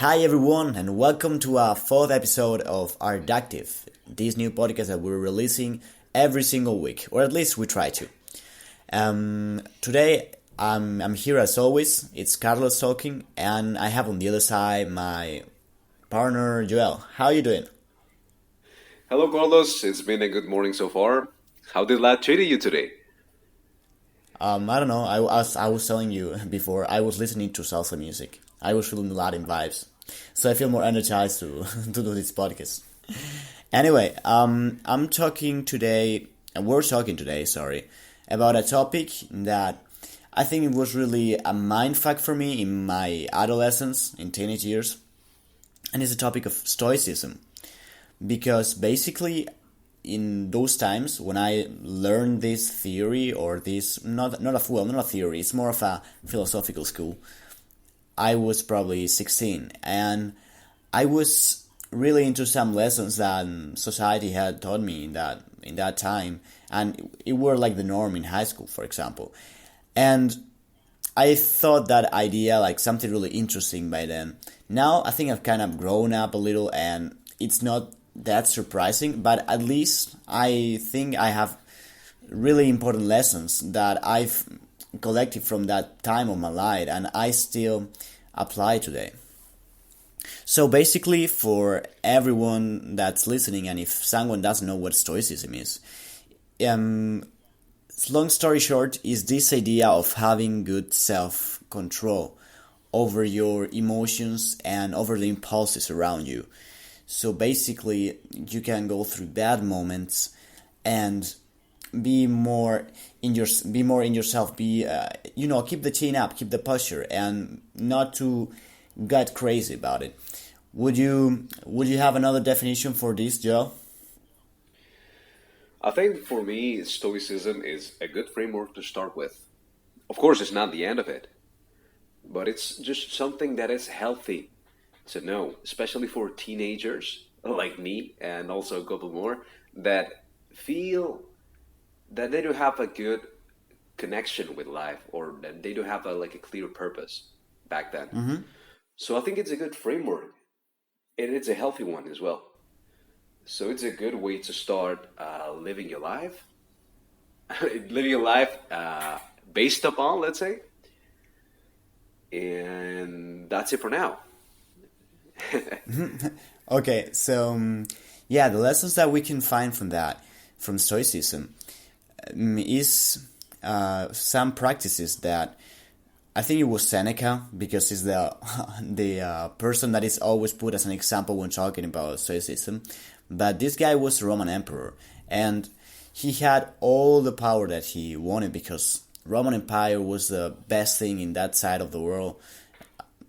Hi everyone, and welcome to our fourth episode of Artactive, this new podcast that we're releasing every single week, or at least we try to. Today I'm here as always. It's Carlos talking, and I have on the other side my partner Joel. How are you doing? Hello, Carlos. It's been a good morning so far. How did lad treat you today? I don't know. I was telling you before. I was listening to salsa music. I was feeling Latin vibes, so I feel more energized to to do this podcast. Anyway, I'm talking today, and we're talking today, sorry, about a topic that I think it was really a mindfuck for me in my adolescence, in teenage years, and it's the topic of Stoicism. Because basically, in those times when I learned this theory or this not a theory, it's more of a philosophical school. I was probably 16, and I was really into some lessons that society had taught me in that time, and it were like the norm in high school, for example. And I thought that idea like something really interesting by then. Now I think I've kind of grown up a little, and it's not that surprising, but at least I think I have really important lessons that I've collected from that time of my life, and I still apply today. So basically, for everyone that's listening, and if someone doesn't know what Stoicism is, um, long story short, is this idea of having good self control over your emotions and over the impulses around you. So basically, you can go through bad moments and be more in yourself. Keep the chin up, keep the posture, and not to get crazy about it. Would you have another definition for this, Joe? I think for me, Stoicism is a good framework to start with. Of course, it's not the end of it, but it's just something that is healthy to know, especially for teenagers like me and also a couple more that feel that they don't have a good connection with life or that they don't have like a clear purpose back then. So I think it's a good framework and it's a healthy one as well. So it's a good way to start living your life, living your life based upon, let's say, and that's it for now. Okay, so yeah, the lessons that we can find from that, from Stoicism, is some practices that I think it was Seneca, because he's the the person that is always put as an example when talking about Stoicism. But this guy was a Roman emperor, and he had all the power that he wanted because Roman Empire was the best thing in that side of the world,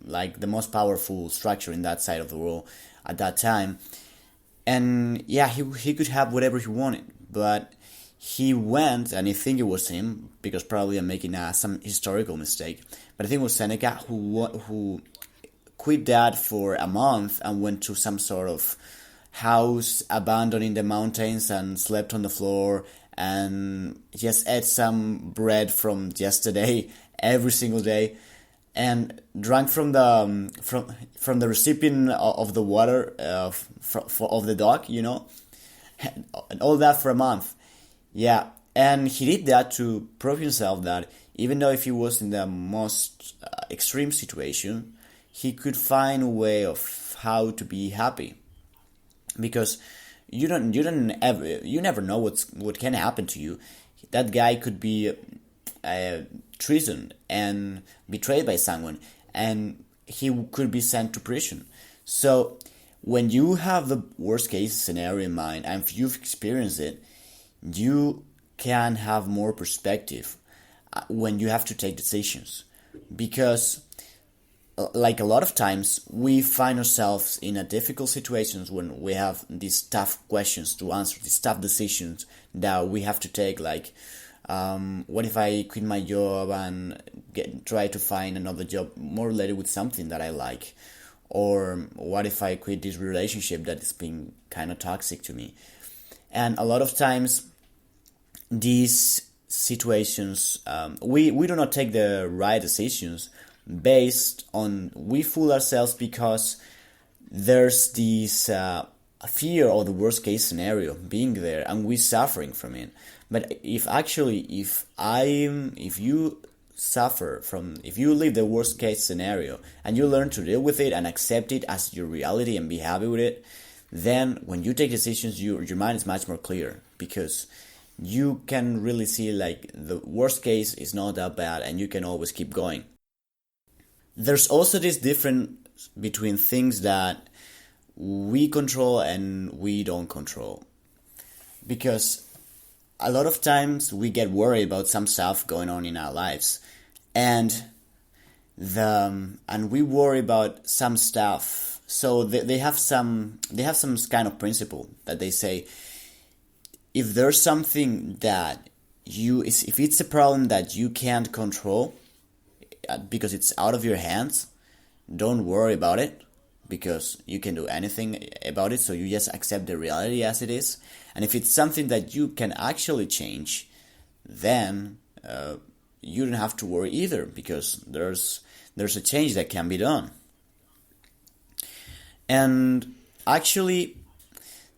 like the most powerful structure in that side of the world at that time. And yeah, he could have whatever he wanted, but he went, and I think it was him, because probably I'm making some historical mistake, but I think it was Seneca who quit that for a month and went to some sort of house abandoned in the mountains and slept on the floor and just ate some bread from yesterday every single day and drank from the from the recipient of the water of the dog, and all that for a month. Yeah, and he did that to prove himself that even though if he was in the most extreme situation, he could find a way of how to be happy, because you never know what can happen to you. That guy could be treason and betrayed by someone, and he could be sent to prison. So when you have the worst case scenario in mind, and if you've experienced it, you can have more perspective when you have to take decisions, because like a lot of times we find ourselves in a difficult situations when we have these tough questions to answer, these tough decisions that we have to take, like what if I quit my job and try to find another job more related with something that I like, or what if I quit this relationship that is being kind of toxic to me. And a lot of times these situations, we do not take the right decisions, based on we fool ourselves because there's this fear of the worst case scenario being there and we're suffering from it. But if you suffer from, if you live the worst case scenario and you learn to deal with it and accept it as your reality and be happy with it, then when you take decisions, your mind is much more clear, because you can really see like the worst case is not that bad and you can always keep going. There's also this difference between things that we control and we don't control, because a lot of times we get worried about some stuff going on in our lives, and we worry about some stuff. So they have some kind of principle that they say, if there's something that if it's a problem that you can't control because it's out of your hands, don't worry about it, because you can do anything about it. So you just accept the reality as it is. And if it's something that you can actually change, then you don't have to worry either, because there's a change that can be done. And actually,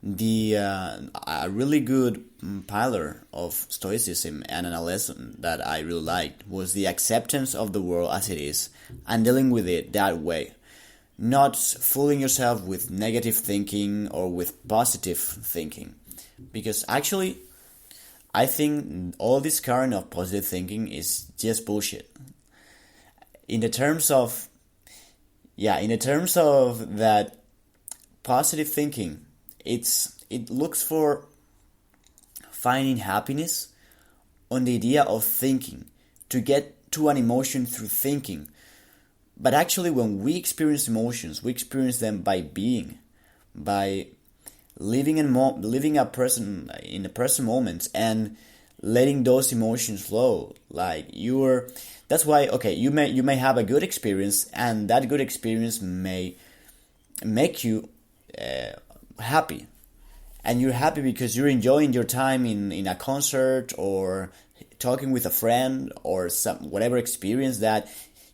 a really good pillar of Stoicism and a lesson that I really liked was the acceptance of the world as it is and dealing with it that way. Not fooling yourself with negative thinking or with positive thinking. Because actually, I think all this current of positive thinking is just bullshit. In the terms of that positive thinking, it looks for finding happiness on the idea of thinking, to get to an emotion through thinking. But actually, when we experience emotions, we experience them by being, by living in the present moment and letting those emotions flow. Like that's why, okay, you may have a good experience, and that good experience may make you happy, and you're happy because you're enjoying your time in a concert or talking with a friend or whatever experience that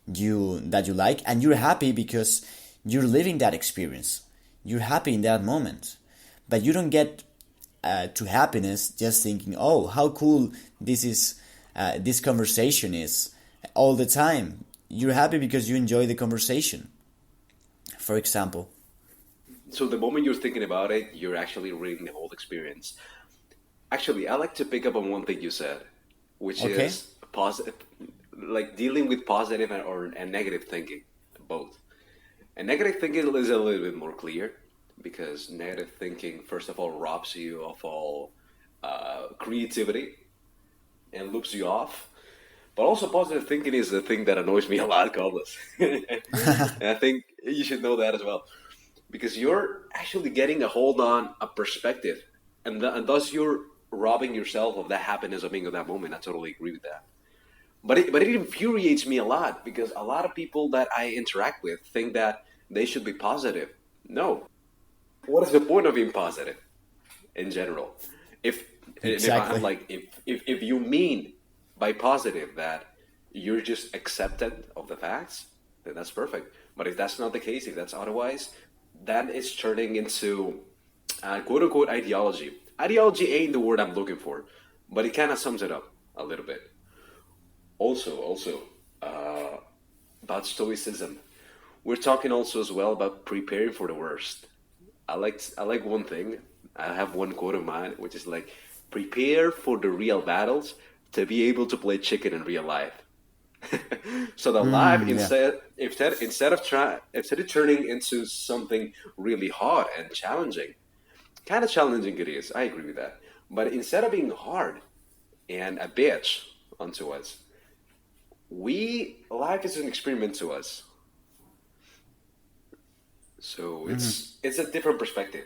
you like, and you're happy because you're living that experience. You're happy in that moment, but you don't get to happiness just thinking, oh, how cool this conversation is all the time. You're happy because you enjoy the conversation, for example. So the moment you're thinking about it, you're actually reading the whole experience. Actually, I like to pick up on one thing you said, which Okay. is positive, like dealing with positive and negative thinking, both. And negative thinking is a little bit more clear, because negative thinking, first of all, robs you of all creativity and loops you off. But also, positive thinking is the thing that annoys me a lot, Carlos. And I think you should know that as well, because you're actually getting a hold on a perspective, and thus you're robbing yourself of that happiness of being in that moment. I totally agree with that. But it infuriates me a lot, because a lot of people that I interact with think that they should be positive. No. What is the point of being positive in general? If I'm Exactly. like, if you mean by positive that you're just acceptant of the facts, then that's perfect. But if that's not the case, if that's otherwise, then it's turning into quote unquote ideology. Ideology ain't the word I'm looking for, but it kind of sums it up a little bit. Also, uh, about stoicism, we're talking also as well about preparing for the worst. I like one thing. I have one quote of mine, which is like, prepare for the real battles to be able to play chicken in real life. So the life, Yeah. instead of turning into something really hard and challenging, kind of challenging it is. I agree with that. But instead of being hard and a bitch unto us, we life is an experiment to us. So it's a different perspective.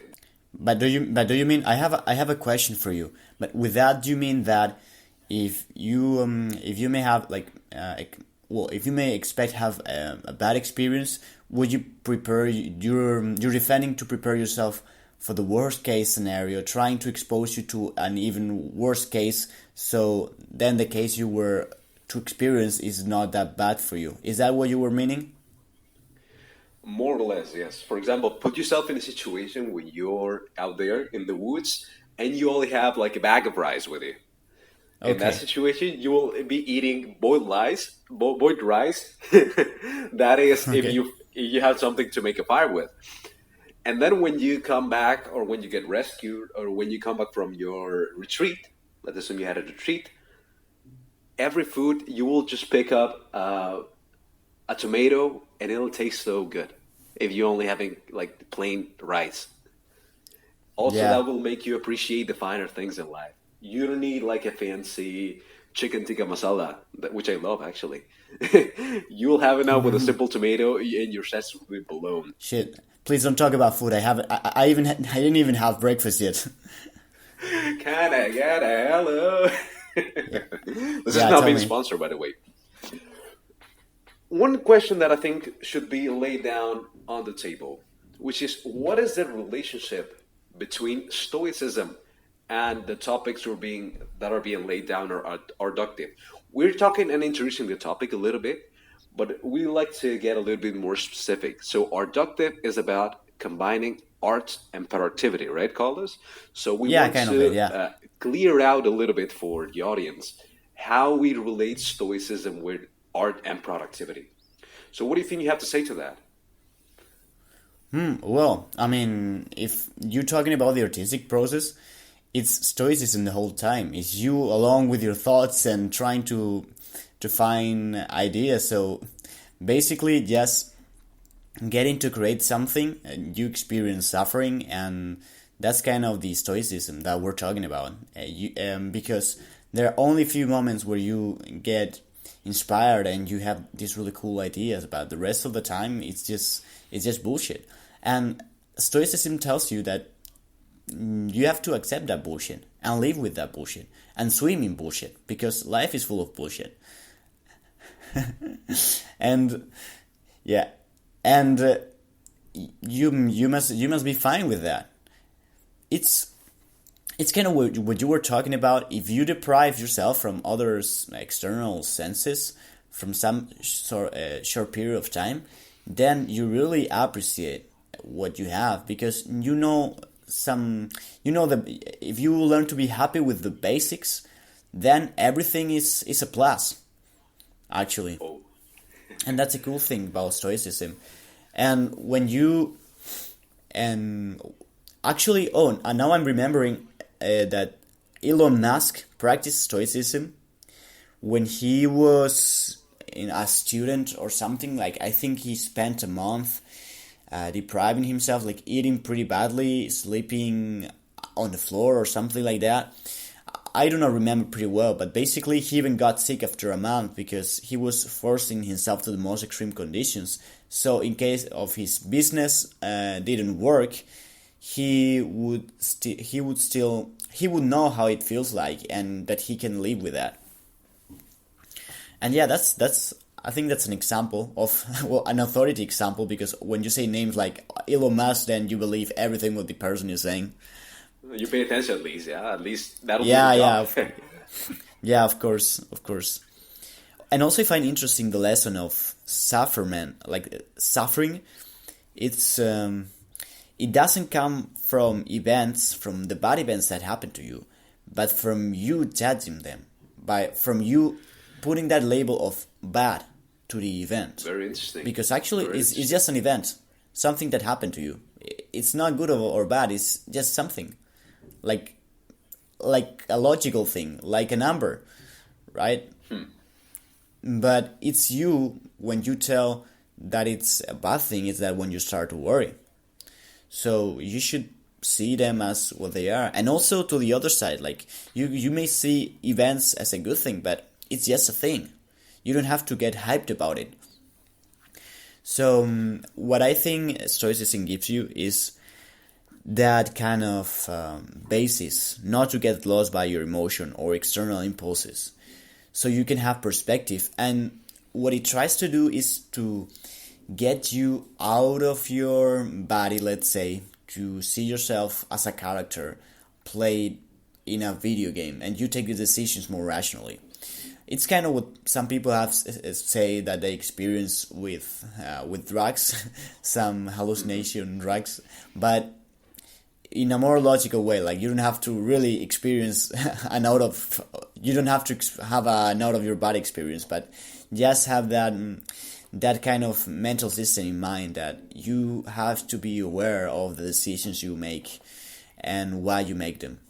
But do you mean, I have a question for you? But with that, do you mean that if you may have like if you may expect have a bad experience, would you prepare you're defending to prepare yourself for the worst case scenario, trying to expose you to an even worse case, so then the case you were to experience is not that bad for you. Is that what you were meaning? More or less, yes. For example, put yourself in a situation when you're out there in the woods and you only have like a bag of rice with you. In that Okay. situation, you will be eating boiled rice. That is, Okay. if you have something to make a fire with. And then when you come back, or when you get rescued, or when you come back from your retreat, let's assume you had a retreat, every food you will just pick up a tomato, and it'll taste so good if you only having like plain rice. Also, Yeah. that will make you appreciate the finer things in life. You don't need like a fancy chicken tikka masala, which I love actually. You'll have enough with a simple tomato, and your sets will be blown. Shit. Please don't talk about food. I haven't. I didn't even have breakfast yet. Can I get a hello? Yeah. This is Yeah. not Tell being me. sponsored, by the way. One question that I think should be laid down on the table, which is what is the relationship between Stoicism and the topics that are being laid down or adductive? We're talking and introducing the topic a little bit, but we like to get a little bit more specific. So, adductive is about combining art and productivity, right, Carlos? So, we Yeah. want Kind of it. to Yeah. clear out a little bit for the audience how we relate Stoicism with art and productivity. So, what do you think you have to say to that? Well, I mean, if you're talking about the artistic process, it's stoicism the whole time. It's you along with your thoughts and trying to find ideas. So basically, just getting to create something, you experience suffering, and that's kind of the stoicism that we're talking about. Because there are only few moments where you get inspired and you have these really cool ideas, but the rest of the time it's just bullshit. And stoicism tells you that you have to accept that bullshit and live with that bullshit and swim in bullshit because life is full of bullshit. And yeah, and you must be fine with that. It's it's kind of what you were talking about. If you deprive yourself from others' external senses from some short period of time, then you really appreciate what you have because you know that if you learn to be happy with the basics, then everything is a plus actually. Oh, And that's a cool thing about stoicism. And when you and actually, oh, and now I'm remembering that Elon Musk practiced stoicism when he was a student or something. Like I think he spent a month depriving himself, like eating pretty badly, sleeping on the floor or something like that. I do not remember pretty well, but basically he even got sick after a month because he was forcing himself to the most extreme conditions. So in case of his business didn't work, he would know how it feels like and that he can live with that. And yeah, that's I think that's an example of well, an authority example because when you say names like Elon Musk, then you believe everything what the person is saying. you pay attention at least, yeah. At least that'll do the Yeah, job. yeah, yeah, of course, of course. And also I find interesting the lesson of suffering, like suffering. It's it doesn't come from events, from the bad events that happen to you, but from you judging them, from you putting that label of bad to the event, Very interesting. because actually Very it's interesting. just an event, something that happened to you. It's not good or bad. It's just something, like like a logical thing, like a number, right? But it's you when you tell that it's a bad thing. Is that when you start to worry? So you should see them as what they are, and also to the other side, like you may see events as a good thing, but it's just a thing. You don't have to get hyped about it. So what I think Stoicism gives you is that kind of basis, not to get lost by your emotion or external impulses, so you can have perspective. And what it tries to do is to get you out of your body, let's say, to see yourself as a character played in a video game, and you take the decisions more rationally. It's kind of what some people have say that they experience with drugs, some hallucination drugs, but in a more logical way. Like, you don't have to really experience you don't have to have an out of your body experience, but just have that kind of mental system in mind, that you have to be aware of the decisions you make and why you make them.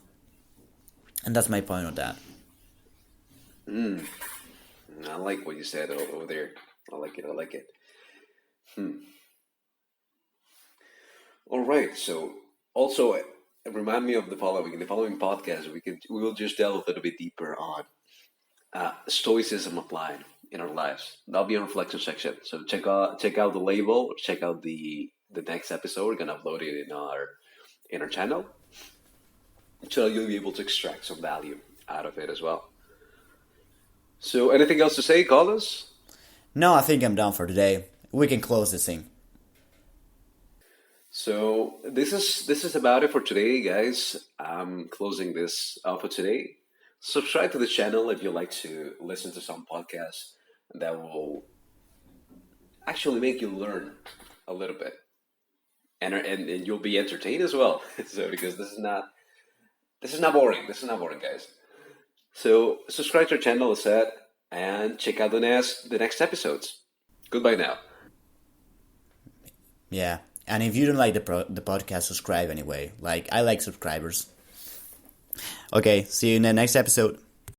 And that's my point on that. I like what you said over there. I like it. I like it. All right. So also remind me of the following. In the following podcast, we will just delve a little bit deeper on stoicism applied in our lives. That'll be our reflection section. So check out the label. Check out the next episode. We're gonna upload it in our channel, so you'll be able to extract some value out of it as well. So, anything else to say, Carlos? No, I think I'm done for today. We can close this thing. So this is about it for today, guys. I'm closing this out for today. Subscribe to the channel if you like to listen to some podcasts that will actually make you learn a little bit, and you'll be entertained as well. So because this is not boring. This is not boring, guys. So subscribe to our channel, as said, and check out the next episodes. Goodbye now. Yeah, and if you don't like the podcast, subscribe anyway. Like, I like subscribers. Okay, see you in the next episode.